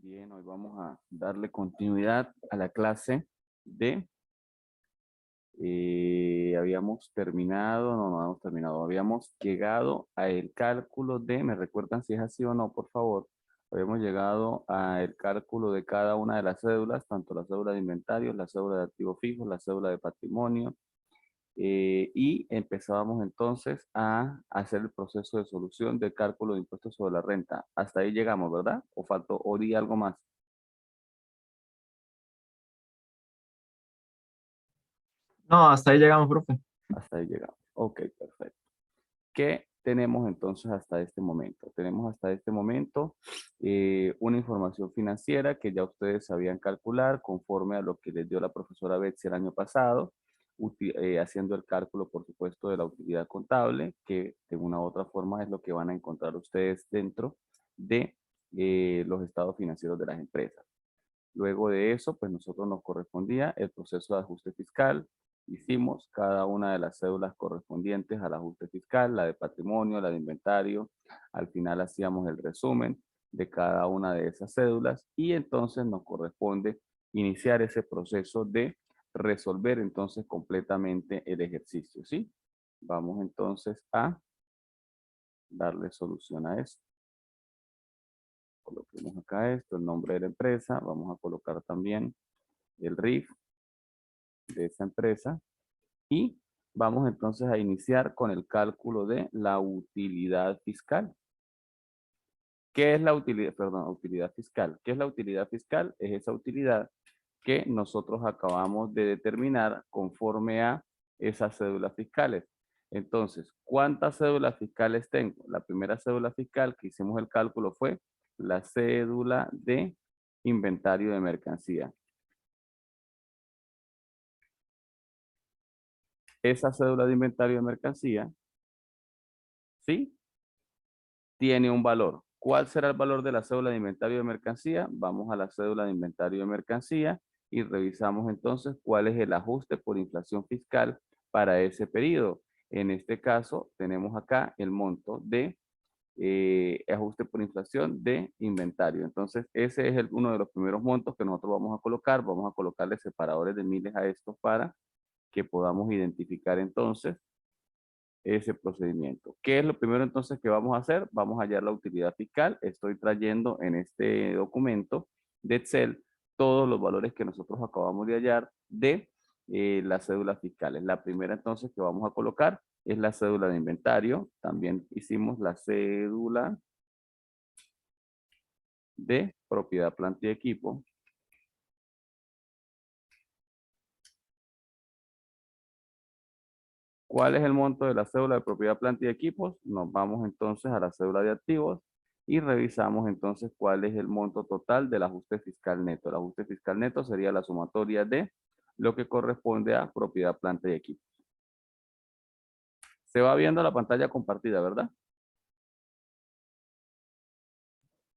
Bien, hoy vamos a darle continuidad a la clase de, habíamos terminado, no habíamos terminado, habíamos llegado al cálculo de, ¿me recuerdan si es así o no, por favor? Habíamos llegado al cálculo de cada una de las cédulas, tanto la cédula de inventarios, la cédula de activos fijos, la cédula de patrimonio, y empezábamos entonces a hacer el proceso de solución del cálculo de impuestos sobre la renta. Hasta ahí llegamos, ¿verdad? ¿O faltó, o di algo más? No, hasta ahí llegamos, profe. Hasta ahí llegamos. Ok, perfecto. ¿Qué tenemos entonces hasta este momento? Tenemos hasta este momento una información financiera que ya ustedes sabían calcular conforme a lo que les dio la profesora Betsy el año pasado, haciendo el cálculo, por supuesto, de la utilidad contable, que de una u otra forma es lo que van a encontrar ustedes dentro de los estados financieros de las empresas. Luego de eso, pues nosotros nos correspondía el proceso de ajuste fiscal. Hicimos cada una de las cédulas correspondientes al ajuste fiscal, la de patrimonio, la de inventario. Al final hacíamos el resumen de cada una de esas cédulas y entonces nos corresponde iniciar ese proceso de resolver entonces completamente el ejercicio, ¿sí? Vamos entonces a darle solución a eso. Coloquemos acá esto, el nombre de la empresa. Vamos a colocar también el RIF de esa empresa y vamos entonces a iniciar con el cálculo de la utilidad fiscal. ¿Qué es la utilidad? Perdón, utilidad fiscal. ¿Qué es la utilidad fiscal? Es esa utilidad que nosotros acabamos de determinar conforme a esas cédulas fiscales. Entonces, ¿cuántas cédulas fiscales tengo? La primera cédula fiscal que hicimos el cálculo fue la cédula de inventario de mercancía. Esa cédula de inventario de mercancía, ¿sí? Tiene un valor. ¿Cuál será el valor de la cédula de inventario de mercancía? Vamos a la cédula de inventario de mercancía y revisamos entonces cuál es el ajuste por inflación fiscal para ese periodo. En este caso, tenemos acá el monto de ajuste por inflación de inventario. Entonces, ese es uno de los primeros montos que nosotros vamos a colocar. Vamos a colocarle separadores de miles a estos para que podamos identificar entonces ese procedimiento. ¿Qué es lo primero entonces que vamos a hacer? Vamos a hallar la utilidad fiscal. Estoy trayendo en este documento de Excel todos los valores que nosotros acabamos de hallar de las cédulas fiscales. La primera entonces que vamos a colocar es la cédula de inventario. También hicimos la cédula de propiedad, planta y equipo. ¿Cuál es el monto de la cédula de propiedad, planta y equipos? Nos vamos entonces a la cédula de activos y revisamos entonces cuál es el monto total del ajuste fiscal neto. El ajuste fiscal neto sería la sumatoria de lo que corresponde a propiedad, planta y equipos. Se va viendo la pantalla compartida, ¿verdad?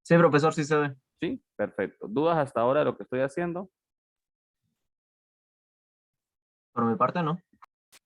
Sí, profesor, sí se ve. Sí, perfecto. ¿Dudas hasta ahora de lo que estoy haciendo? Por mi parte, no.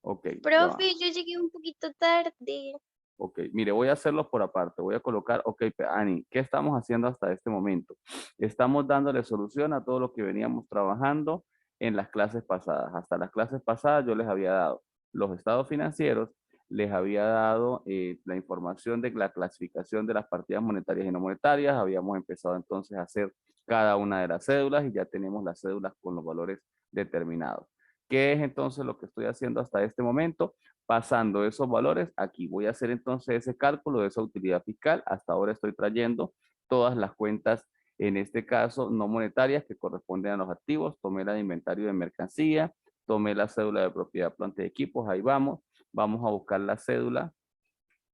Ok, ya va. Profe, yo llegué un poquito tarde. Ok, mire, voy a hacerlos por aparte. Voy a colocar, ok, Ani, ¿qué estamos haciendo hasta este momento? Estamos dándole solución a todo lo que veníamos trabajando en las clases pasadas. Hasta las clases pasadas yo les había dado los estados financieros, les había dado la información de la clasificación de las partidas monetarias y no monetarias. Habíamos empezado entonces a hacer cada una de las cédulas y ya tenemos las cédulas con los valores determinados. ¿Qué es entonces lo que estoy haciendo hasta este momento? Pasando esos valores aquí. Voy a hacer entonces ese cálculo de esa utilidad fiscal. Hasta ahora estoy trayendo todas las cuentas, en este caso no monetarias, que corresponden a los activos. Tomé la de inventario de mercancía, tomé la cédula de propiedad, planta y equipos. Ahí vamos. Vamos a buscar la cédula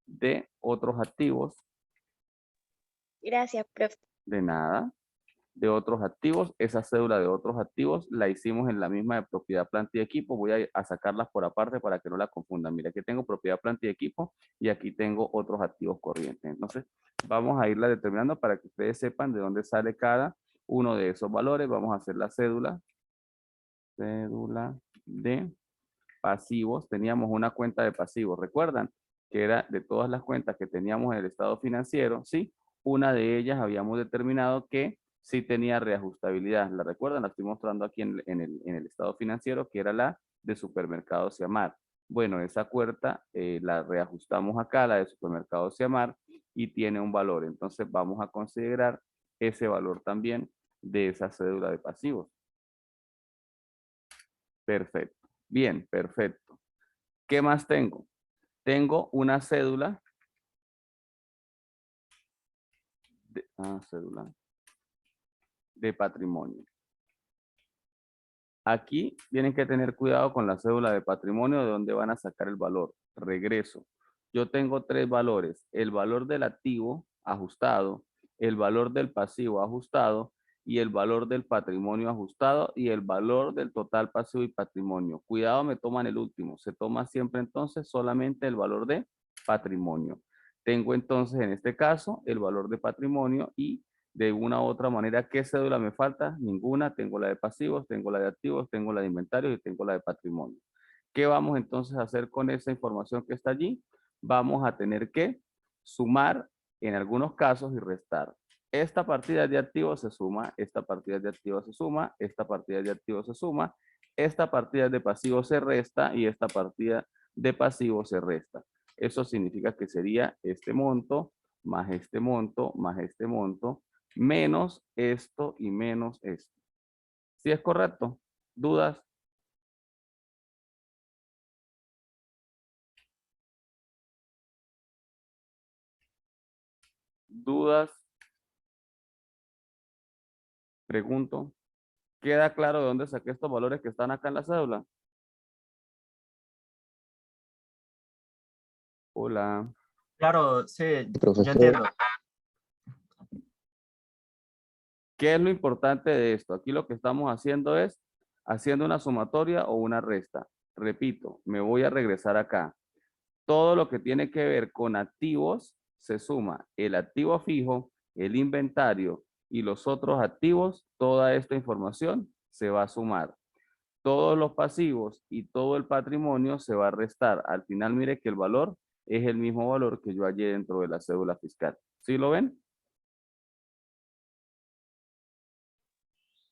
de otros activos. Gracias, profe. De nada. De otros activos. Esa cédula de otros activos la hicimos en la misma de propiedad, planta y equipo. Voy a sacarlas por aparte para que no la confundan. Mira, aquí tengo propiedad, planta y equipo y aquí tengo otros activos corrientes. Entonces, vamos a irla determinando para que ustedes sepan de dónde sale cada uno de esos valores. Vamos a hacer la cédula. Cédula de pasivos. Teníamos una cuenta de pasivos. ¿Recuerdan? Que era de todas las cuentas que teníamos en el estado financiero, ¿sí? Una de ellas habíamos determinado que sí tenía reajustabilidad. ¿La recuerdan? La estoy mostrando aquí en el estado financiero, que era la de Supermercado Siamar. Bueno, esa cuenta la reajustamos acá, la de Supermercado Siamar, y tiene un valor. Entonces vamos a considerar ese valor también de esa cédula de pasivos. Perfecto. Bien, perfecto. ¿Qué más tengo? Tengo una cédula cédula de patrimonio. Aquí tienen que tener cuidado con la cédula de patrimonio de dónde van a sacar el valor. Regreso. Yo tengo tres valores. El valor del activo ajustado, el valor del pasivo ajustado y el valor del patrimonio ajustado y el valor del total pasivo y patrimonio. Cuidado, me toman el último. Se toma siempre entonces solamente el valor de patrimonio. Tengo entonces en este caso el valor de patrimonio y de una u otra manera, ¿qué cédula me falta? Ninguna. Tengo la de pasivos, tengo la de activos, tengo la de inventarios y tengo la de patrimonio. ¿Qué vamos entonces a hacer con esa información que está allí? Vamos a tener que sumar en algunos casos y restar. Esta partida de activos se suma, esta partida de activos se suma, esta partida de activos se suma, esta partida de pasivos se resta y esta partida de pasivos se resta. Eso significa que sería este monto, más este monto, más este monto, menos esto y menos esto. ¿Sí es correcto? ¿Dudas? ¿Dudas? Pregunto. ¿Queda claro de dónde saqué estos valores que están acá en la cédula? Hola. Claro, sí, yo Profesor, entiendo. ¿Qué es lo importante de esto? Aquí lo que estamos haciendo es haciendo una sumatoria o una resta. Repito, me voy a regresar acá. Todo lo que tiene que ver con activos se suma el activo fijo, el inventario y los otros activos. Toda esta información se va a sumar. Todos los pasivos y todo el patrimonio se va a restar. Al final, mire que el valor es el mismo valor que yo hallé dentro de la cédula fiscal. ¿Sí lo ven?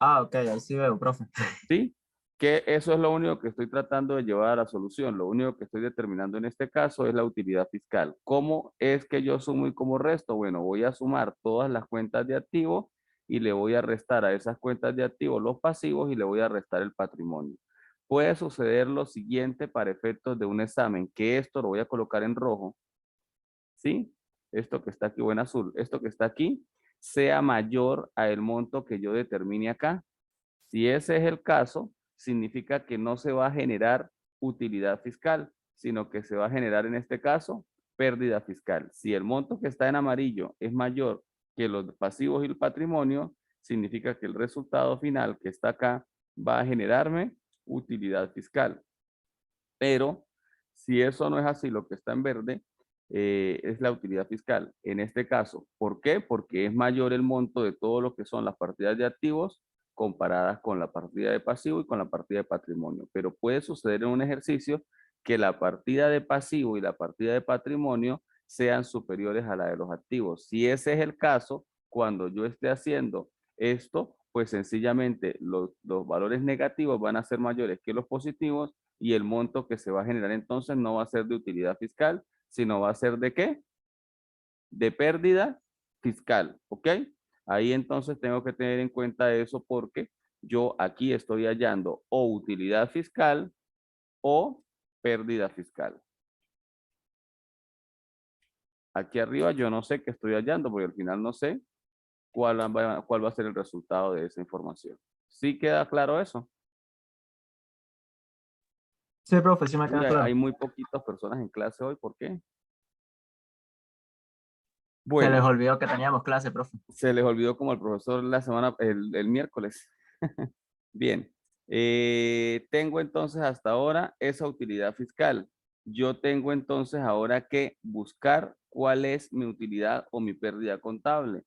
Ah, ok, ahí sí veo, profe. ¿Sí? Que eso es lo único que estoy tratando de llevar a la solución. Lo único que estoy determinando en este caso es la utilidad fiscal. ¿Cómo es que yo sumo y cómo resto? Bueno, voy a sumar todas las cuentas de activos y le voy a restar a esas cuentas de activos los pasivos y le voy a restar el patrimonio. Puede suceder lo siguiente para efectos de un examen, que esto lo voy a colocar en rojo, ¿sí? Esto que está aquí o en azul, esto que está aquí sea mayor a el monto que yo determine acá. Si ese es el caso, significa que no se va a generar utilidad fiscal, sino que se va a generar en este caso pérdida fiscal. Si el monto que está en amarillo es mayor que los pasivos y el patrimonio, significa que el resultado final que está acá va a generarme utilidad fiscal. Pero si eso no es así, lo que está en verde es la utilidad fiscal. En este caso, ¿por qué? Porque es mayor el monto de todo lo que son las partidas de activos comparadas con la partida de pasivo y con la partida de patrimonio. Pero puede suceder en un ejercicio que la partida de pasivo y la partida de patrimonio sean superiores a la de los activos. Si ese es el caso, cuando yo esté haciendo esto, pues sencillamente los valores negativos van a ser mayores que los positivos y el monto que se va a generar entonces no va a ser de utilidad fiscal, sino va a ser de ¿qué? De pérdida fiscal, ¿ok? Ahí entonces tengo que tener en cuenta eso porque yo aquí estoy hallando o utilidad fiscal o pérdida fiscal. Aquí arriba yo no sé qué estoy hallando porque al final no sé cuál va a ser el resultado de esa información. ¿Sí queda claro eso? Sí, profe, sí me Uy, queda hay claro. muy poquitas personas en clase hoy, ¿por qué? Se les Bueno, olvidó que teníamos clase, profe. se les olvidó como el profesor la semana, el miércoles. Bien, tengo entonces hasta ahora esa utilidad fiscal. Yo tengo entonces ahora que buscar cuál es mi utilidad o mi pérdida contable.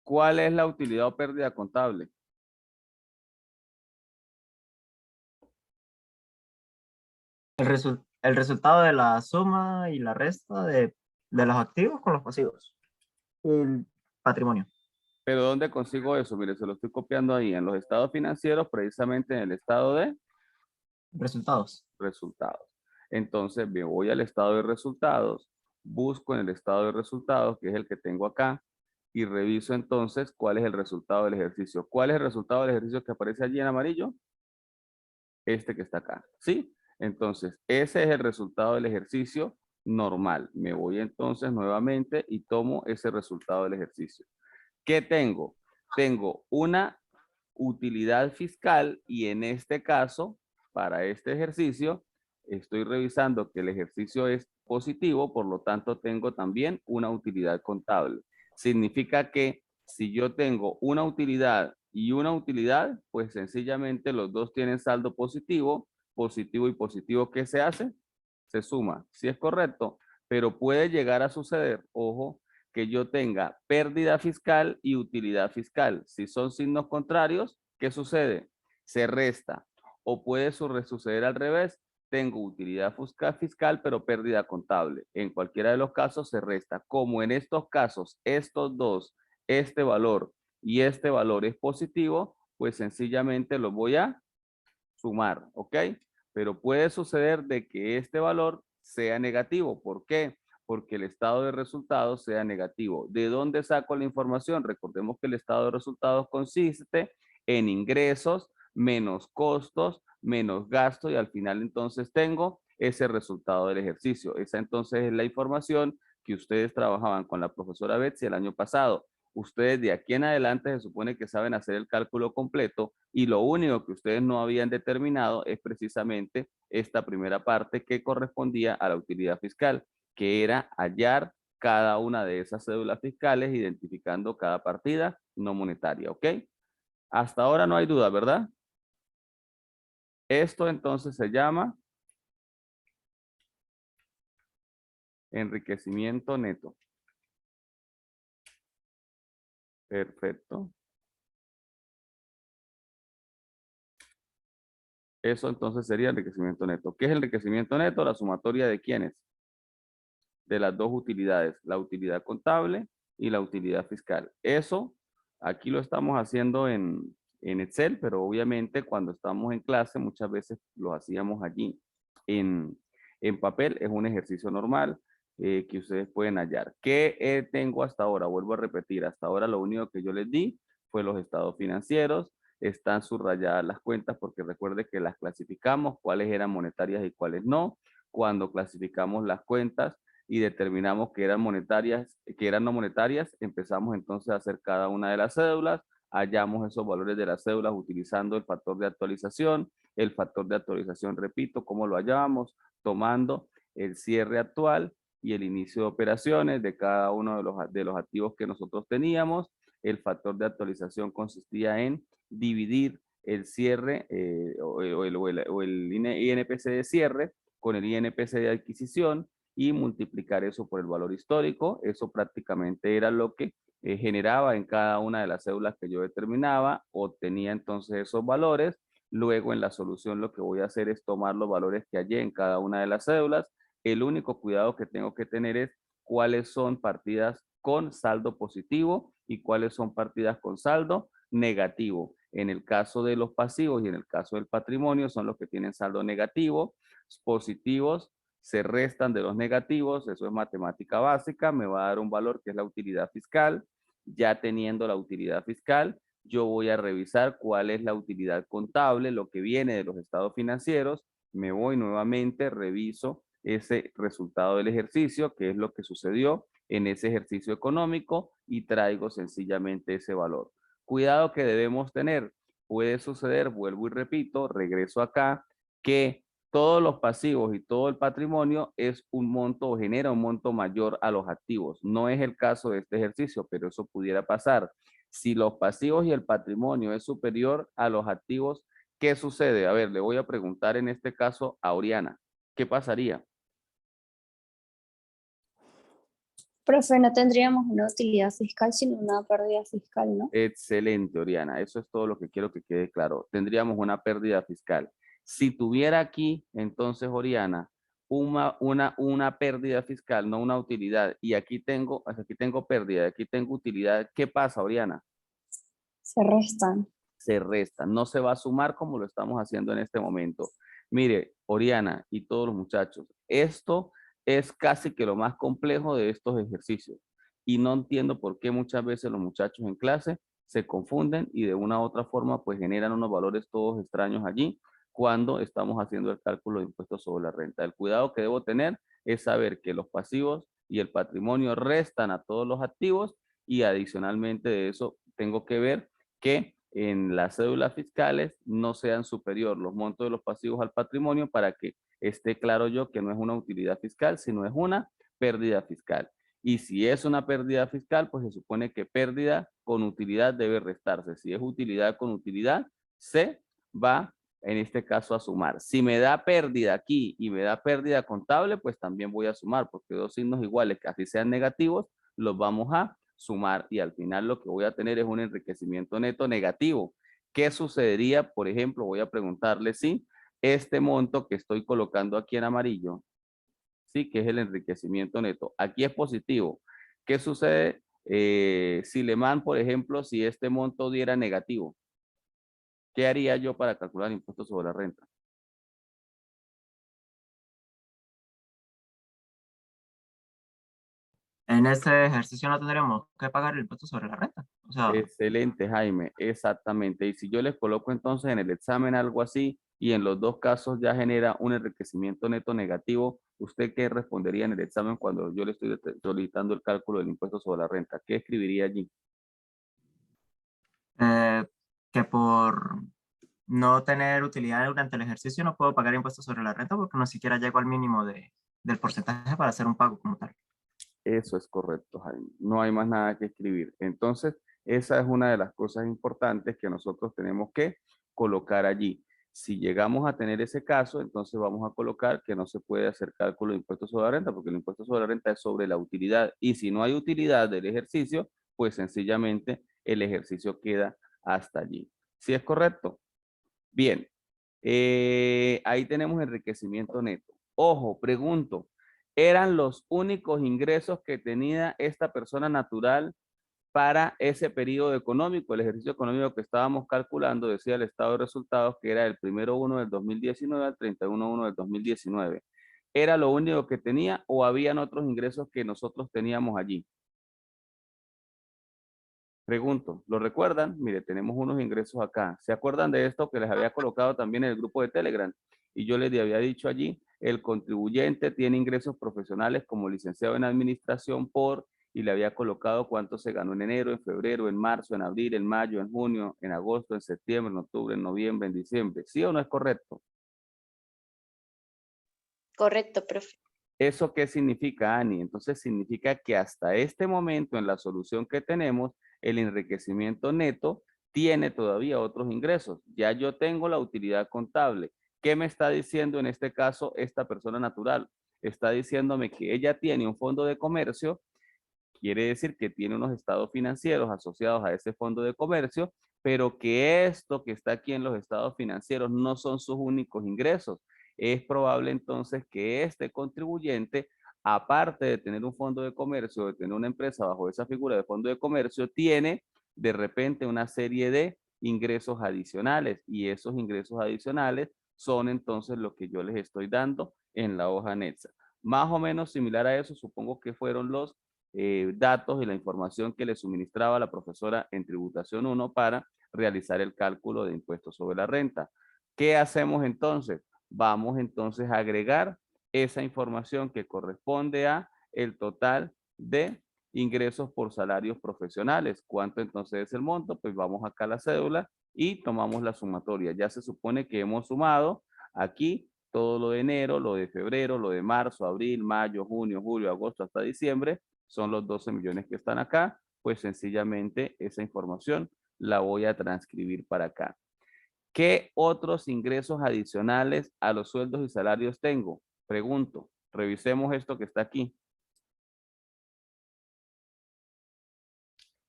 ¿Cuál es la utilidad o pérdida contable? El resultado de la suma y la resta de los activos con los pasivos. El patrimonio. Pero ¿dónde consigo eso? Mire, se lo estoy copiando ahí en los estados financieros, precisamente en el estado de Resultados. resultados. Entonces me voy al estado de resultados, busco en el estado de resultados, que es el que tengo acá, y reviso entonces cuál es el resultado del ejercicio. ¿Cuál es el resultado del ejercicio que aparece allí en amarillo? Este que está acá, ¿sí? Entonces, ese es el resultado del ejercicio normal. Me voy entonces nuevamente y tomo ese resultado del ejercicio. ¿Qué tengo? Tengo una utilidad fiscal y en este caso, para este ejercicio, estoy revisando que el ejercicio es positivo, por lo tanto tengo también una utilidad contable. Significa que si yo tengo una utilidad y una utilidad, pues sencillamente los dos tienen saldo positivo, positivo y positivo, ¿qué se hace? Se suma, si es correcto, pero puede llegar a suceder, ojo, que yo tenga pérdida fiscal y utilidad fiscal. Si son signos contrarios, ¿qué sucede? Se resta. O puede suceder al revés. Tengo utilidad fiscal, pero pérdida contable. En cualquiera de los casos se resta. Como en estos casos, estos dos, este valor y este valor es positivo, pues sencillamente lo voy a sumar, ¿ok? Pero puede suceder de que este valor sea negativo. ¿Por qué? Porque el estado de resultados sea negativo. ¿De dónde saco la información? Recordemos que el estado de resultados consiste en ingresos menos costos, menos gastos y al final entonces tengo ese resultado del ejercicio. Esa entonces es la información que ustedes trabajaban con la profesora Betsy el año pasado. Ustedes de aquí en adelante se supone que saben hacer el cálculo completo y lo único que ustedes no habían determinado es precisamente esta primera parte que correspondía a la utilidad fiscal, que era hallar cada una de esas cédulas fiscales identificando cada partida no monetaria, ¿ok? Hasta ahora no hay duda, ¿verdad? Esto entonces se llama enriquecimiento neto. Perfecto. Eso entonces sería enriquecimiento neto. ¿Qué es el enriquecimiento neto? La sumatoria de quiénes? De las dos utilidades, la utilidad contable y la utilidad fiscal. Eso aquí lo estamos haciendo en Excel, pero obviamente cuando estamos en clase muchas veces lo hacíamos allí en papel. Es un ejercicio normal que ustedes pueden hallar. ¿Qué tengo hasta ahora? Vuelvo a repetir, hasta ahora lo único que yo les di fue los estados financieros. Están subrayadas las cuentas porque recuerde que las clasificamos, cuáles eran monetarias y cuáles no. Cuando clasificamos las cuentas, y determinamos que eran monetarias, que eran no monetarias, empezamos entonces a hacer cada una de las cédulas, hallamos esos valores de las cédulas utilizando el factor de actualización. El factor de actualización, repito, ¿cómo lo hallamos? Tomando el cierre actual y el inicio de operaciones de cada uno de los activos que nosotros teníamos. El factor de actualización consistía en dividir el cierre o el INPC de cierre con el INPC de adquisición y multiplicar eso por el valor histórico. Eso prácticamente era lo que generaba en cada una de las cédulas que yo determinaba. Obtenía entonces esos valores. Luego en la solución lo que voy a hacer es tomar los valores que hallé en cada una de las cédulas. El único cuidado que tengo que tener es cuáles son partidas con saldo positivo y cuáles son partidas con saldo negativo. En el caso de los pasivos y en el caso del patrimonio son los que tienen saldo negativo. Positivos se restan de los negativos, eso es matemática básica, me va a dar un valor que es la utilidad fiscal. Ya teniendo la utilidad fiscal, yo voy a revisar cuál es la utilidad contable, lo que viene de los estados financieros. Me voy nuevamente, reviso ese resultado del ejercicio, que es lo que sucedió en ese ejercicio económico y traigo sencillamente ese valor. Cuidado que debemos tener. Puede suceder, vuelvo y repito, regreso acá, que todos los pasivos y todo el patrimonio es un monto o genera un monto mayor a los activos. No es el caso de este ejercicio, pero eso pudiera pasar. Si los pasivos y el patrimonio es superior a los activos, ¿qué sucede? A ver, le voy a preguntar en este caso a Oriana. ¿Qué pasaría? Profe, no tendríamos una utilidad fiscal, sino una pérdida fiscal, ¿no? Excelente, Oriana. Eso es todo lo que quiero que quede claro. Tendríamos una pérdida fiscal. Si tuviera aquí, entonces, Oriana, una pérdida fiscal, no una utilidad, y aquí tengo pérdida, aquí tengo utilidad, ¿qué pasa, Oriana? Se restan. Se resta, no se va a sumar como lo estamos haciendo en este momento. Mire, Oriana y todos los muchachos, esto es casi que lo más complejo de estos ejercicios y no entiendo por qué muchas veces los muchachos en clase se confunden y de una u otra forma pues generan unos valores todos extraños allí cuando estamos haciendo el cálculo de impuestos sobre la renta. El cuidado que debo tener es saber que los pasivos y el patrimonio restan a todos los activos y adicionalmente de eso tengo que ver que en las cédulas fiscales no sean superior los montos de los pasivos al patrimonio para que esté claro yo que no es una utilidad fiscal, sino es una pérdida fiscal. Y si es una pérdida fiscal, pues se supone que pérdida con utilidad debe restarse. Si es utilidad con utilidad, se va en este caso a sumar. Si me da pérdida aquí y me da pérdida contable, pues también voy a sumar, porque dos signos iguales, que así sean negativos, los vamos a sumar y al final lo que voy a tener es un enriquecimiento neto negativo. ¿Qué sucedería? Por ejemplo, voy a preguntarle si este monto que estoy colocando aquí en amarillo, sí, que es el enriquecimiento neto, aquí es positivo. ¿Qué sucede si le man, por ejemplo, si este monto diera negativo? ¿Qué haría yo para calcular impuestos sobre la renta? En este ejercicio no tendremos que pagar el impuesto sobre la renta. O sea, Excelente, Jaime, exactamente. Y si yo les coloco entonces en el examen algo así y en los dos casos ya genera un enriquecimiento neto negativo, ¿usted qué respondería en el examen cuando yo le estoy solicitando el cálculo del impuesto sobre la renta? ¿Qué escribiría allí? eh, que por no tener utilidad durante el ejercicio no puedo pagar impuestos sobre la renta porque no siquiera llego al mínimo del porcentaje para hacer un pago como tal. Eso es correcto, Jaime. No hay más nada que escribir. Entonces, esa es una de las cosas importantes que nosotros tenemos que colocar allí. Si llegamos a tener ese caso, entonces vamos a colocar que no se puede hacer cálculo de impuestos sobre la renta, porque el impuesto sobre la renta es sobre la utilidad. Y si no hay utilidad del ejercicio, pues sencillamente el ejercicio queda hasta allí. ¿Sí es correcto? Bien. Ahí tenemos enriquecimiento neto. Ojo, pregunto, ¿eran los únicos ingresos que tenía esta persona natural para ese periodo económico? El ejercicio económico que estábamos calculando decía el estado de resultados que era el 1/1 del 2019 al 31/1 del 2019. ¿Era lo único que tenía o habían otros ingresos que nosotros teníamos allí? Pregunto, ¿lo recuerdan? Mire, tenemos unos ingresos acá. ¿Se acuerdan de esto que les había colocado también en el grupo de Telegram? Y yo les había dicho allí, el contribuyente tiene ingresos profesionales como licenciado en administración y le había colocado cuánto se ganó en enero, en febrero, en marzo, en abril, en mayo, en junio, en agosto, en septiembre, en octubre, en noviembre, en diciembre. ¿Sí o no es correcto? Correcto, profe. ¿Eso qué significa, Ani? Entonces significa que hasta este momento en la solución que tenemos, el enriquecimiento neto tiene todavía otros ingresos. Ya yo tengo la utilidad contable. ¿Qué me está diciendo en este caso esta persona natural? Está diciéndome que ella tiene un fondo de comercio, quiere decir que tiene unos estados financieros asociados a ese fondo de comercio, pero que esto que está aquí en los estados financieros no son sus únicos ingresos. Es probable entonces que este contribuyente, aparte de tener un fondo de comercio, de tener una empresa bajo esa figura de fondo de comercio, tiene de repente una serie de ingresos adicionales y esos ingresos adicionales son entonces lo que yo les estoy dando en la hoja anexa. Más o menos similar a eso, supongo que fueron los datos y la información que le suministraba la profesora en tributación 1 para realizar el cálculo de impuestos sobre la renta. ¿Qué hacemos entonces? Vamos entonces a agregar esa información que corresponde a el total de ingresos por salarios profesionales. ¿Cuánto entonces es el monto? Pues vamos acá a la cédula y tomamos la sumatoria. Ya se supone que hemos sumado aquí todo lo de enero, lo de febrero, lo de marzo, abril, mayo, junio, julio, agosto hasta diciembre son los 12 millones que están acá, pues sencillamente esa información la voy a transcribir para acá. ¿Qué otros ingresos adicionales a los sueldos y salarios tengo? Pregunto, revisemos esto que está aquí.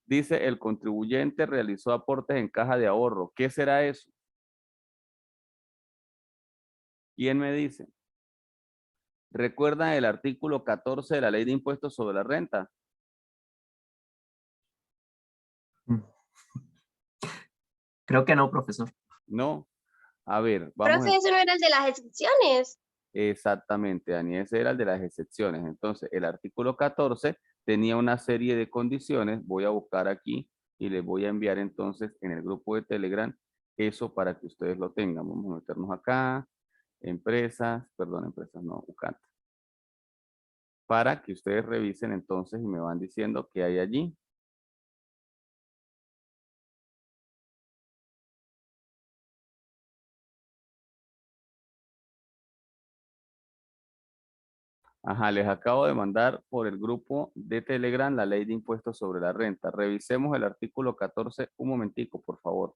Dice, el contribuyente realizó aportes en caja de ahorro. ¿Qué será eso? ¿Quién me dice? ¿Recuerdan el artículo 14 de la Ley de Impuestos sobre la Renta? Creo que no, profesor. No. A ver, vamos. Profe, ese no era el de las excepciones. Exactamente, Dani, ese era el de las excepciones. Entonces, el artículo 14 tenía una serie de condiciones. Voy a buscar aquí y les voy a enviar entonces en el grupo de Telegram eso para que ustedes lo tengan. Vamos a meternos acá, empresas no, UCAT. Para que ustedes revisen entonces y me van diciendo qué hay allí. Ajá, les acabo de mandar por el grupo de Telegram la ley de impuestos sobre la renta. Revisemos el artículo 14 un momentico, por favor.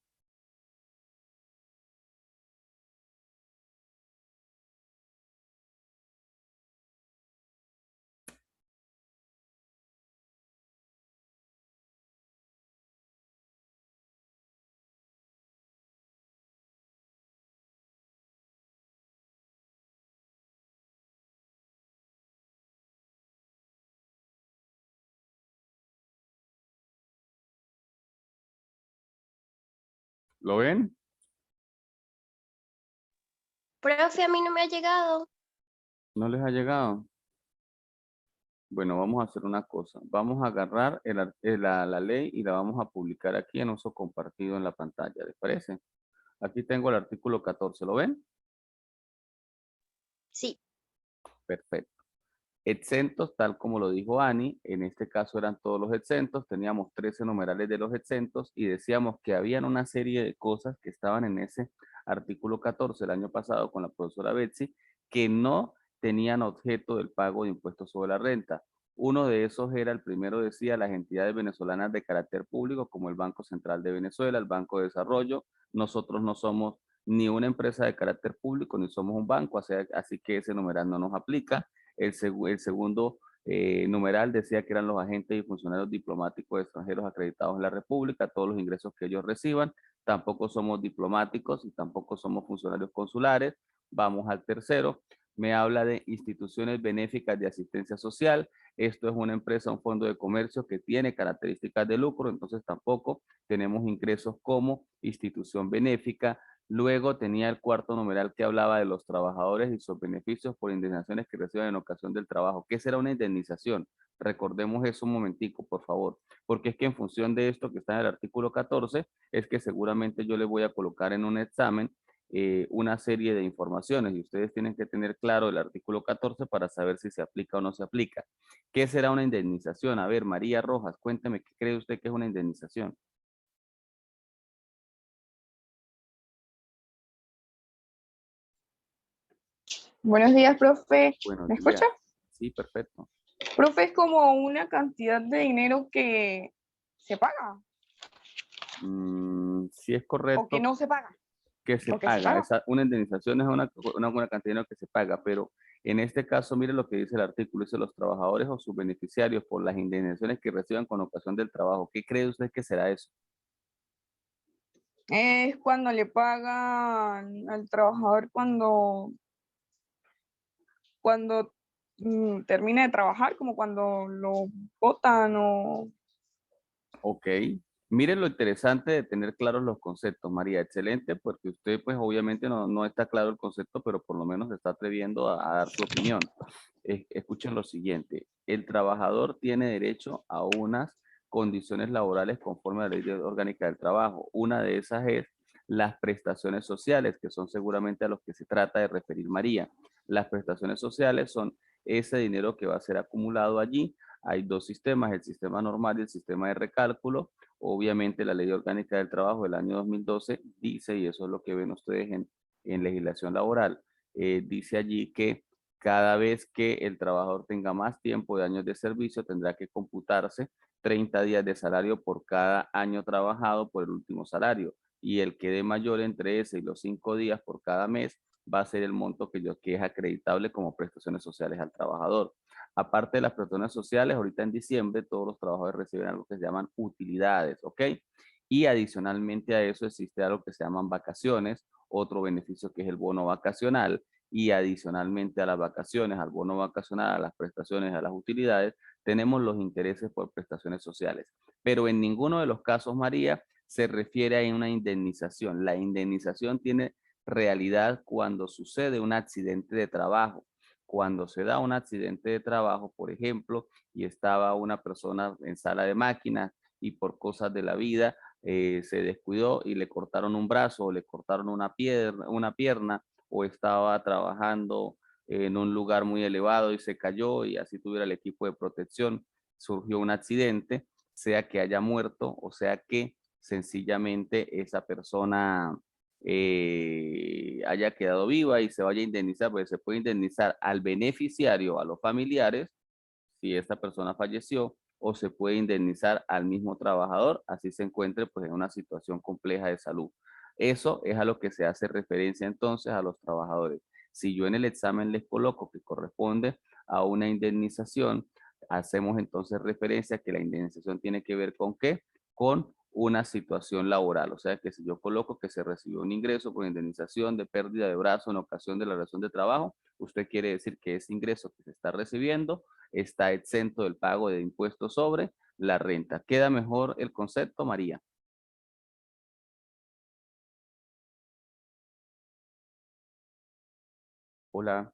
¿Lo ven? Profe, a mí no me ha llegado. ¿No les ha llegado? Bueno, vamos a hacer una cosa. Vamos a agarrar la ley y la vamos a publicar aquí en uso compartido en la pantalla. ¿Les parece? Aquí tengo el artículo 14. ¿Lo ven? Sí. Perfecto. Exentos, tal como lo dijo Ani, en este caso eran todos los exentos, teníamos 13 numerales de los exentos y decíamos que habían una serie de cosas que estaban en ese artículo 14 el año pasado con la profesora Betsy, que no tenían objeto del pago de impuestos sobre la renta. Uno de esos era, el primero decía, las entidades venezolanas de carácter público, como el Banco Central de Venezuela, el Banco de Desarrollo. Nosotros no somos ni una empresa de carácter público, ni somos un banco, así que ese numeral no nos aplica. El segundo numeral decía que eran los agentes y funcionarios diplomáticos extranjeros acreditados en la República, todos los ingresos que ellos reciban. Tampoco somos diplomáticos y tampoco somos funcionarios consulares. Vamos al tercero. Me habla de instituciones benéficas de asistencia social. Esto es una empresa, un fondo de comercio que tiene características de lucro, entonces tampoco tenemos ingresos como institución benéfica. Luego tenía el cuarto numeral que hablaba de los trabajadores y sus beneficios por indemnizaciones que reciben en ocasión del trabajo. ¿Qué será una indemnización? Recordemos eso un momentico, por favor, porque es que en función de esto que está en el artículo 14, es que seguramente yo le voy a colocar en un examen una serie de informaciones y ustedes tienen que tener claro el artículo 14 para saber si se aplica o no se aplica. ¿Qué será una indemnización? A ver, María Rojas, cuénteme, ¿qué cree usted que es una indemnización? Buenos días, profe. Buenos ¿Me días. escucha? Sí, perfecto. Profe, es como una cantidad de dinero que se paga Sí es o correcto. que no se paga. Que se ¿O que se paga. paga? Una indemnización es una cantidad de dinero que se paga, pero en este caso, mire lo que dice el artículo, dice los trabajadores o sus beneficiarios por las indemnizaciones que reciban con ocasión del trabajo. ¿Qué cree usted que será eso? Es cuando le pagan al trabajador cuando termina de trabajar, como cuando lo botan o... Ok. Miren lo interesante de tener claros los conceptos, María. Excelente, porque usted pues obviamente no está claro el concepto, pero por lo menos se está atreviendo a dar su opinión. Escuchen lo siguiente. El trabajador tiene derecho a unas condiciones laborales conforme a la Ley Orgánica del Trabajo. Una de esas es las prestaciones sociales, que son seguramente a los que se trata de referir María. Las prestaciones sociales son ese dinero que va a ser acumulado allí. Hay dos sistemas, el sistema normal y el sistema de recálculo. Obviamente la Ley Orgánica del Trabajo del año 2012 dice, y eso es lo que ven ustedes en legislación laboral, dice allí que cada vez que el trabajador tenga más tiempo de años de servicio, tendrá que computarse 30 días de salario por cada año trabajado por el último salario. Y el que dé mayor entre ese y los 5 días por cada mes va a ser el monto que es acreditable como prestaciones sociales al trabajador. Aparte de las prestaciones sociales, ahorita en diciembre todos los trabajadores reciben algo que se llaman utilidades, ¿ok? Y adicionalmente a eso existe algo que se llaman vacaciones, otro beneficio que es el bono vacacional, y adicionalmente a las vacaciones, al bono vacacional, a las prestaciones, a las utilidades, tenemos los intereses por prestaciones sociales. Pero en ninguno de los casos, María, se refiere a una indemnización. La indemnización tiene realidad cuando sucede un accidente de trabajo. Cuando se da un accidente de trabajo, por ejemplo, y estaba una persona en sala de máquinas y por cosas de la vida se descuidó y le cortaron un brazo o le cortaron una pierna o estaba trabajando en un lugar muy elevado y se cayó y así tuviera el equipo de protección, surgió un accidente, sea que haya muerto o sea que sencillamente esa persona haya quedado viva y se vaya a indemnizar, porque se puede indemnizar al beneficiario, a los familiares, si esta persona falleció, o se puede indemnizar al mismo trabajador, así se encuentre pues en una situación compleja de salud. Eso es a lo que se hace referencia entonces a los trabajadores. Si yo en el examen les coloco que corresponde a una indemnización, hacemos entonces referencia a que la indemnización tiene que ver con ¿qué? Con una situación laboral. O sea que si yo coloco que se recibió un ingreso por indemnización de pérdida de brazo en ocasión de la relación de trabajo, usted quiere decir que ese ingreso que se está recibiendo está exento del pago de impuestos sobre la renta. ¿Queda mejor el concepto, María? Hola.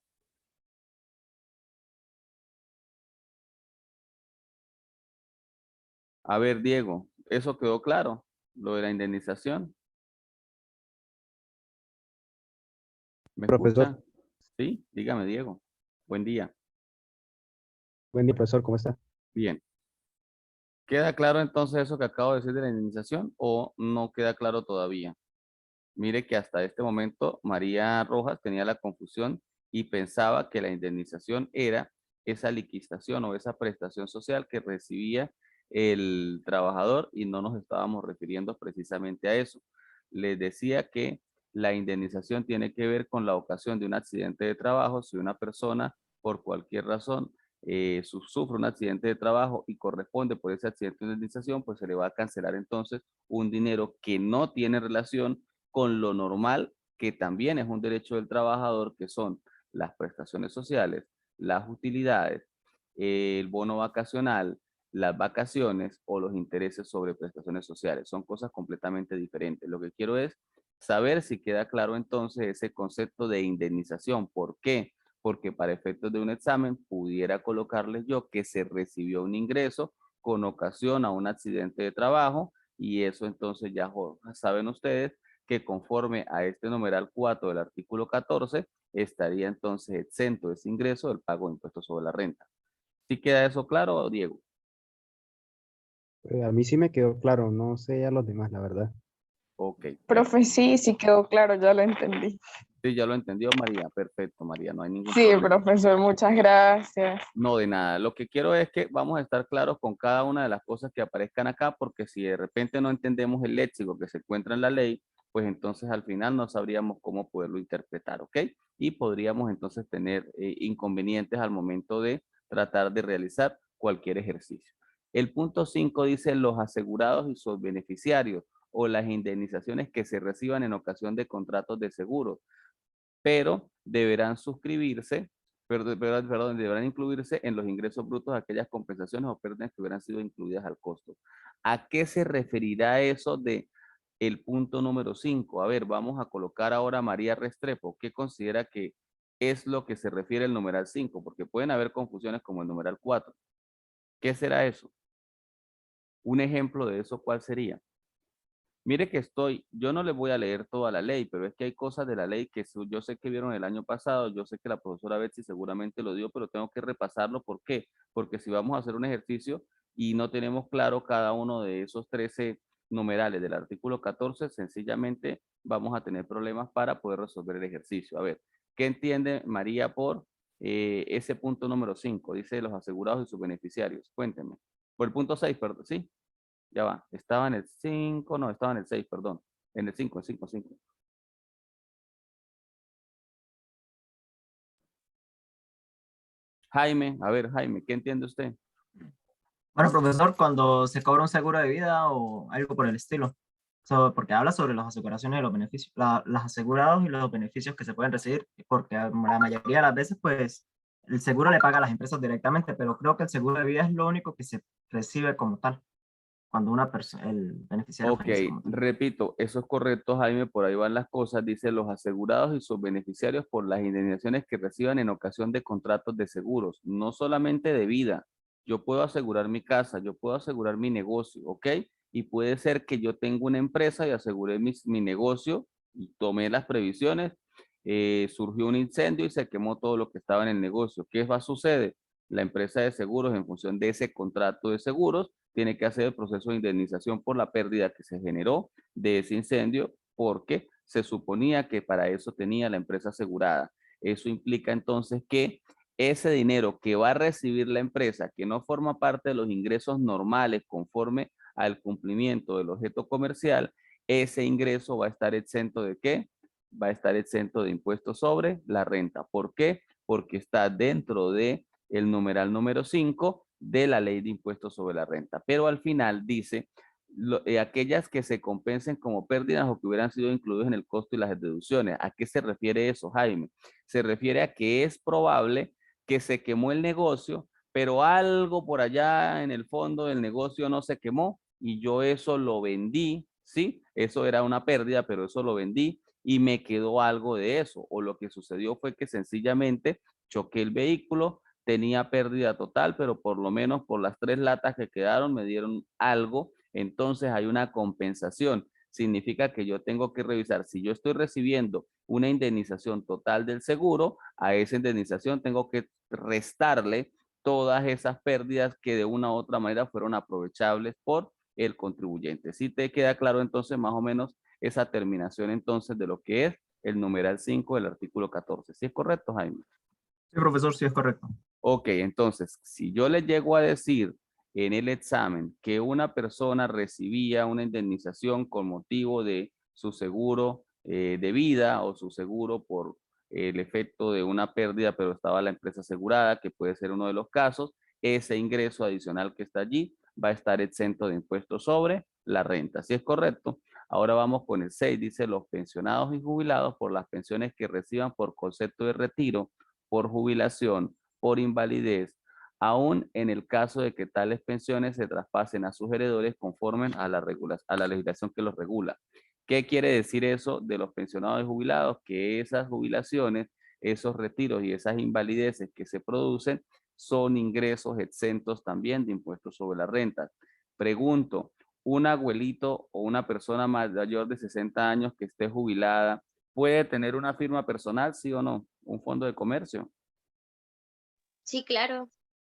A ver, Diego, ¿eso quedó claro? Lo de la indemnización. ¿Me Profesor, escucha? Sí, dígame, Diego. Buen día. buen día, profesor, ¿cómo está? Bien. ¿Queda claro entonces eso que acabo de decir de la indemnización o no queda claro todavía? Mire que hasta este momento María Rojas tenía la confusión y pensaba que la indemnización era esa liquidación o esa prestación social que recibía el trabajador y no nos estábamos refiriendo precisamente a eso. Les decía que la indemnización tiene que ver con la ocasión de un accidente de trabajo si una persona por cualquier razón sufre un accidente de trabajo y corresponde por ese accidente de indemnización, pues se le va a cancelar entonces un dinero que no tiene relación con lo normal, que también es un derecho del trabajador, que son las prestaciones sociales, las utilidades, el bono vacacional, las vacaciones o los intereses sobre prestaciones sociales. Son cosas completamente diferentes. Lo que quiero es saber si queda claro entonces ese concepto de indemnización. ¿Por qué? Porque para efectos de un examen pudiera colocarles yo que se recibió un ingreso con ocasión a un accidente de trabajo y eso entonces ya saben ustedes que conforme a este numeral 4 del artículo 14 estaría entonces exento de ese ingreso del pago de impuestos sobre la renta. ¿Sí queda eso claro, Diego? A mí sí me quedó claro, no sé a los demás, la verdad. Ok. Profe, sí, sí quedó claro, ya lo entendí. Sí, ya lo entendió María. Perfecto, María, no hay ningún Sí, problema. profesor, muchas gracias. No, de nada. Lo que quiero es que vamos a estar claros con cada una de las cosas que aparezcan acá, porque si de repente no entendemos el léxico que se encuentra en la ley, pues entonces al final no sabríamos cómo poderlo interpretar, ¿ok? Y podríamos entonces tener inconvenientes al momento de tratar de realizar cualquier ejercicio. El punto 5 dice los asegurados y sus beneficiarios o las indemnizaciones que se reciban en ocasión de contratos de seguro, pero deberán suscribirse, perdón, deberán incluirse en los ingresos brutos aquellas compensaciones o pérdidas que hubieran sido incluidas al costo. ¿A qué se referirá eso de el punto número 5? A ver, vamos a colocar ahora a María Restrepo. ¿Qué considera que es lo que se refiere el numeral 5? Porque pueden haber confusiones como el numeral 4. ¿Qué será eso? Un ejemplo de eso, ¿cuál sería? Mire que yo no les voy a leer toda la ley, pero es que hay cosas de la ley que yo sé que vieron el año pasado, yo sé que la profesora Betsy seguramente lo dio, pero tengo que repasarlo. ¿Por qué? Porque si vamos a hacer un ejercicio y no tenemos claro cada uno de esos 13 numerales del artículo 14, sencillamente vamos a tener problemas para poder resolver el ejercicio. A ver, ¿qué entiende María por ese punto número 5? Dice los asegurados y sus beneficiarios. Cuéntenme. Por el punto 6, perdón, ¿sí? Ya va, estaba en el 5, no, estaba en el 6, perdón. En el 5, en 5, 5. Jaime, a ver, Jaime, ¿qué entiende usted? Bueno, profesor, cuando se cobra un seguro de vida o algo por el estilo. porque habla sobre las aseguraciones y los beneficios, las asegurados y los beneficios que se pueden recibir, porque la mayoría de las veces, pues, el seguro le paga a las empresas directamente, pero creo que el seguro de vida es lo único que se recibe como tal, cuando una persona, el beneficiario Ok, fallece como tal. repito, eso es correcto, Jaime, por ahí van las cosas. Dice los asegurados y sus beneficiarios por las indemnizaciones que reciban en ocasión de contratos de seguros, no solamente de vida. Yo puedo asegurar mi casa, yo puedo asegurar mi negocio, ¿ok? Y puede ser que yo tenga una empresa y aseguré mi negocio y tomé las previsiones, surgió un incendio y se quemó todo lo que estaba en el negocio. ¿Qué va a suceder? La empresa de seguros, en función de ese contrato de seguros, tiene que hacer el proceso de indemnización por la pérdida que se generó de ese incendio, porque se suponía que para eso tenía la empresa asegurada. Eso implica entonces que ese dinero que va a recibir la empresa, que no forma parte de los ingresos normales conforme al cumplimiento del objeto comercial, ese ingreso va a estar exento ¿de qué? Va a estar exento de impuestos sobre la renta. ¿Por qué? Porque está dentro de el numeral número 5 de la ley de impuestos sobre la renta. Pero al final dice, aquellas que se compensen como pérdidas o que hubieran sido incluidos en el costo y las deducciones. ¿A qué se refiere eso, Jaime? Se refiere a que es probable que se quemó el negocio, pero algo por allá en el fondo del negocio no se quemó y yo eso lo vendí, ¿sí? Eso era una pérdida, pero eso lo vendí y me quedó algo de eso. O lo que sucedió fue que sencillamente choqué el vehículo, tenía pérdida total, pero por lo menos por las 3 latas que quedaron me dieron algo, entonces hay una compensación. Significa que yo tengo que revisar si yo estoy recibiendo una indemnización total del seguro, a esa indemnización tengo que restarle todas esas pérdidas que de una u otra manera fueron aprovechables por el contribuyente. ¿Sí te queda claro entonces más o menos esa terminación entonces de lo que es el numeral 5 del artículo 14? ¿Sí es correcto, Jaime? Sí, profesor, sí es correcto. Ok, entonces, si yo le llego a decir en el examen que una persona recibía una indemnización con motivo de su seguro de vida o su seguro por el efecto de una pérdida, pero estaba la empresa asegurada, que puede ser uno de los casos, ese ingreso adicional que está allí va a estar exento de impuestos sobre la renta. ¿Sí es correcto? Ahora vamos con el 6, dice los pensionados y jubilados por las pensiones que reciban por concepto de retiro, por jubilación, por invalidez, aún en el caso de que tales pensiones se traspasen a sus heredores conforme a la legislación que los regula. ¿Qué quiere decir eso de los pensionados y jubilados? Que esas jubilaciones, esos retiros y esas invalideces que se producen son ingresos exentos también de impuestos sobre la renta. Pregunto, ¿un abuelito o una persona mayor de 60 años que esté jubilada puede tener una firma personal, sí o no? ¿Un fondo de comercio? Sí, claro.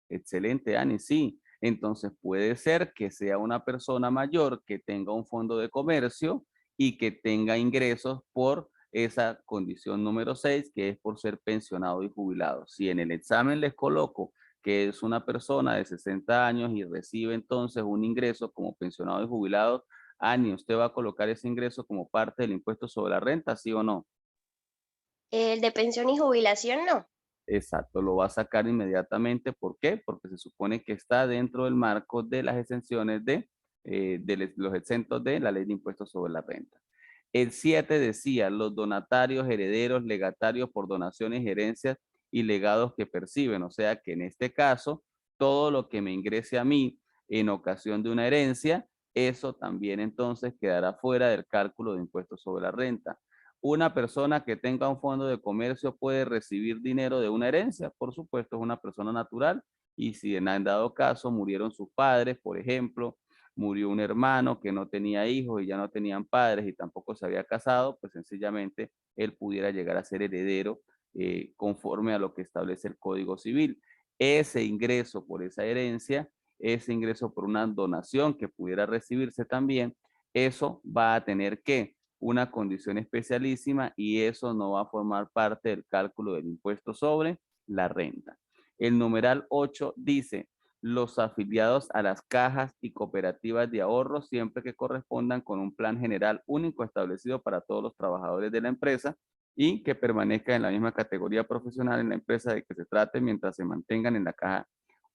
Excelente, Ani, sí. Entonces puede ser que sea una persona mayor que tenga un fondo de comercio y que tenga ingresos por esa condición número 6, que es por ser pensionado y jubilado. Si en el examen les coloco que es una persona de 60 años y recibe entonces un ingreso como pensionado y jubilado, Ani, ¿usted va a colocar ese ingreso como parte del impuesto sobre la renta, sí o no? El de pensión y jubilación no. Exacto, lo va a sacar inmediatamente. ¿Por qué? Porque se supone que está dentro del marco de las exenciones de los exentos de la ley de impuestos sobre la renta. El 7 decía, los donatarios, herederos, legatarios por donaciones, herencias y legados que perciben. O sea que en este caso, todo lo que me ingrese a mí en ocasión de una herencia, eso también entonces quedará fuera del cálculo de impuestos sobre la renta. Una persona que tenga un fondo de comercio puede recibir dinero de una herencia, por supuesto, es una persona natural. Y si en dado caso murieron sus padres, por ejemplo, murió un hermano que no tenía hijos y ya no tenían padres y tampoco se había casado, pues sencillamente él pudiera llegar a ser heredero conforme a lo que establece el Código Civil. Ese ingreso por esa herencia, ese ingreso por una donación que pudiera recibirse también, eso va a tener que una condición especialísima y eso no va a formar parte del cálculo del impuesto sobre la renta. El numeral 8 dice, los afiliados a las cajas y cooperativas de ahorro siempre que correspondan con un plan general único establecido para todos los trabajadores de la empresa y que permanezcan en la misma categoría profesional en la empresa de que se trate mientras se mantengan en la caja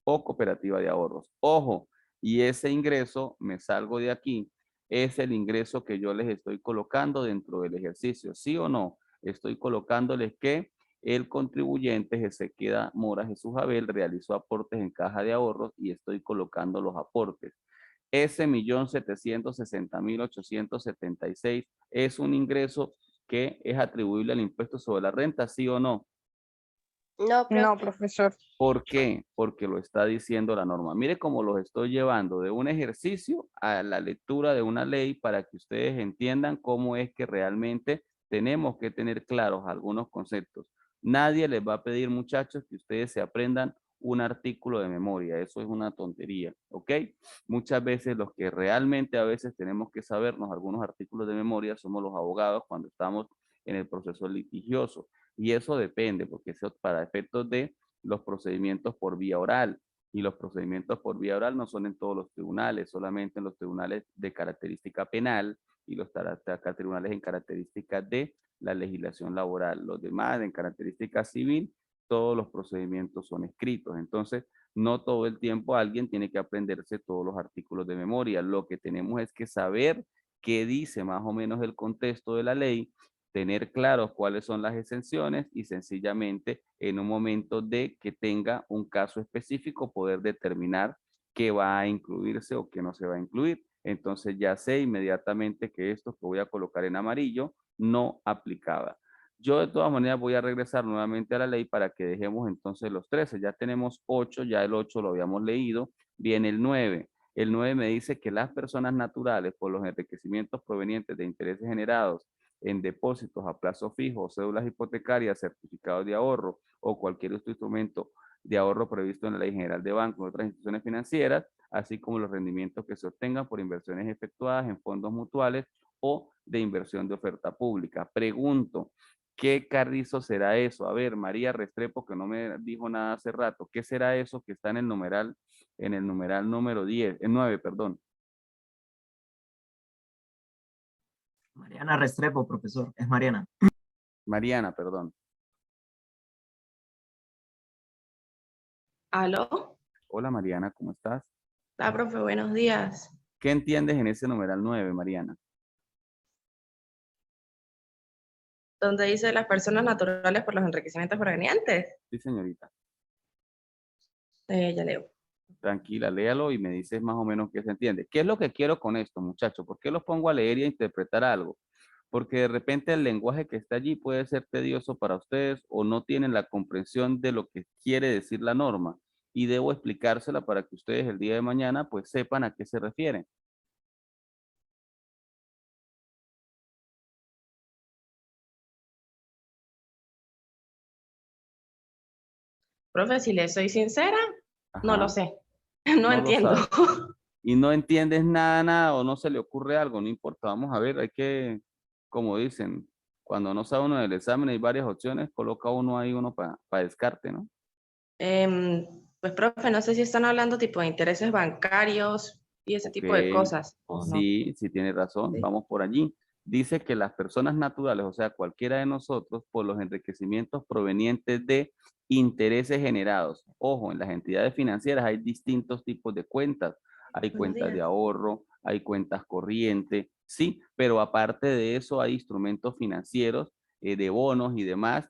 o cooperativa de ahorros. Ojo, y ese ingreso, me salgo de aquí, es el ingreso que yo les estoy colocando dentro del ejercicio, ¿sí o no? Estoy colocándoles que el contribuyente Ezequiel Mora Jesús Abel realizó aportes en caja de ahorros y estoy colocando los aportes. Ese 1.760.876 es un ingreso que es atribuible al impuesto sobre la renta, ¿sí o no? No, No, profe. profesor. ¿Por qué? Porque lo está diciendo la norma. Mire cómo los estoy llevando de un ejercicio a la lectura de una ley para que ustedes entiendan cómo es que realmente tenemos que tener claros algunos conceptos. Nadie les va a pedir, muchachos, que ustedes se aprendan un artículo de memoria. Eso es una tontería, ¿ok? Muchas veces los que realmente a veces tenemos que sabernos algunos artículos de memoria somos los abogados cuando estamos en el proceso litigioso. Y eso depende, porque eso para efectos de los procedimientos por vía oral. Y los procedimientos por vía oral no son en todos los tribunales, solamente en los tribunales de característica penal y los tribunales en características de la legislación laboral. Los demás, en característica civil, todos los procedimientos son escritos. Entonces, no todo el tiempo alguien tiene que aprenderse todos los artículos de memoria. Lo que tenemos es que saber qué dice más o menos el contexto de la ley, tener claros cuáles son las exenciones y sencillamente en un momento de que tenga un caso específico poder determinar qué va a incluirse o qué no se va a incluir. Entonces ya sé inmediatamente que esto que voy a colocar en amarillo no aplicaba. Yo de todas maneras voy a regresar nuevamente a la ley para que dejemos entonces los 13. Ya tenemos 8, ya el 8 lo habíamos leído. Viene el 9. El 9 me dice que las personas naturales por los enriquecimientos provenientes de intereses generados en depósitos a plazo fijo, cédulas hipotecarias, certificados de ahorro o cualquier otro instrumento de ahorro previsto en la Ley General de Bancos y otras instituciones financieras, así como los rendimientos que se obtengan por inversiones efectuadas en fondos mutuales o de inversión de oferta pública. Pregunto, ¿qué carrizo será eso? A ver, María Restrepo, que no me dijo nada hace rato, ¿qué será eso que está en el numeral número 10, 9, perdón? Mariana Restrepo, profesor, es Mariana. Mariana, perdón. ¿Aló? Hola Mariana, ¿cómo estás? Ah, profe, buenos días. ¿Qué entiendes en ese numeral 9, Mariana? Donde dice las personas naturales por los enriquecimientos provenientes. Sí, señorita. Ya leo. Tranquila, léalo y me dices más o menos qué se entiende. ¿Qué es lo que quiero con esto, muchachos? ¿Por qué los pongo a leer y a interpretar algo? Porque de repente el lenguaje que está allí puede ser tedioso para ustedes o no tienen la comprensión de lo que quiere decir la norma y debo explicársela para que ustedes el día de mañana pues sepan a qué se refieren. Profe, si le soy sincera, no Ajá, lo sé. No no lo entiendo. sabe. Y no entiendes nada, nada, o no se le ocurre algo, no importa, vamos a ver, hay que, como dicen, cuando no sabe uno del examen hay varias opciones, coloca uno ahí uno para descarte, ¿no? Pues, profe, no sé si están hablando tipo de intereses bancarios y ese Ok, tipo de cosas, ¿o no? sí, sí tiene razón, Sí. vamos por allí. Dice que las personas naturales, o sea, cualquiera de nosotros, por los enriquecimientos provenientes de intereses generados. Ojo, en las entidades financieras hay distintos tipos de cuentas. Hay Buenos cuentas de días. ahorro, hay cuentas corrientes, sí, pero aparte de eso hay instrumentos financieros de bonos y demás